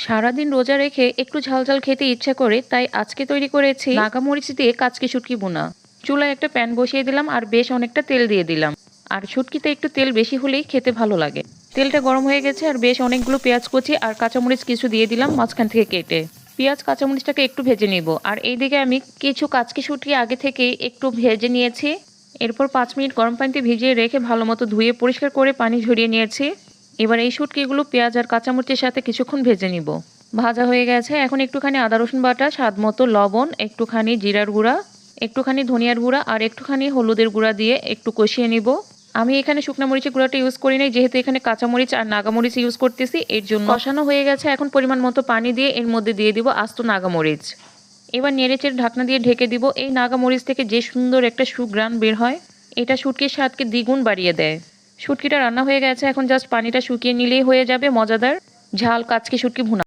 সারাদিন রোজা রেখে একটু ঝাল খেতে ইচ্ছা করে, তাই আজকে তৈরি করেছি নাগামরিচ দিয়ে কাচকি শুটকি বোনা। চুলায় একটা প্যান বসিয়ে দিলাম আর বেশ অনেকটা তেল দিয়ে দিলাম। আর শুটকিতে একটু তেল বেশি হলেই খেতে ভালো লাগে। তেলটা গরম হয়ে গেছে আর বেশ অনেকগুলো পেঁয়াজ কুচি আর কাঁচামরিচ কিছু দিয়ে দিলাম মাঝখান থেকে কেটে। পেঁয়াজ কাঁচামরিচটাকে একটু ভেজে নিব। আর এইদিকে আমি কিছু কাচকি শুটকি আগে থেকেই একটু ভেজে নিয়েছি। এরপর 5 মিনিট গরম পানিতে ভিজিয়ে রেখে ভালো মতো ধুয়ে পরিষ্কার করে পানি ঝরিয়ে নিয়েছি। এবার এই শুটকিগুলো পেঁয়াজ আর কাঁচামরিচের সাথে কিছুক্ষণ ভেজে নিব। ভাজা হয়ে গেছে, এখন একটুখানি আদা রসুন বাটা, স্বাদ মতো লবণ, একটুখানি জিরার গুঁড়া, একটুখানি ধনিয়ার গুঁড়া আর একটুখানি হলুদের গুঁড়া দিয়ে একটু কষিয়ে নিব। আমি এখানে শুকনো মরিচের গুঁড়াটা ইউজ করি নাই, যেহেতু এখানে কাঁচামরিচ আর নাগামরিচ ইউজ করতেছি, এর জন্য। কষানো হয়ে গেছে, এখন পরিমাণ মতো পানি দিয়ে এর মধ্যে দিয়ে দিব আস্ত নাগামরিচ। এবার নেড়েচেড়ে ঢাকনা দিয়ে ঢেকে দিব। এই নাগামরিচ থেকে যে সুন্দর একটা সুঘ্রাণ বের হয়, এটা শুটকির স্বাদকে দ্বিগুণ বাড়িয়ে দেয়। শুটকিটা রান্না হয়ে গেছে, এখন জাস্ট পানিটা শুকিয়ে নিলেই হয়ে যাবে মজাদার ঝাল কাচকি শুটকি ভুনা।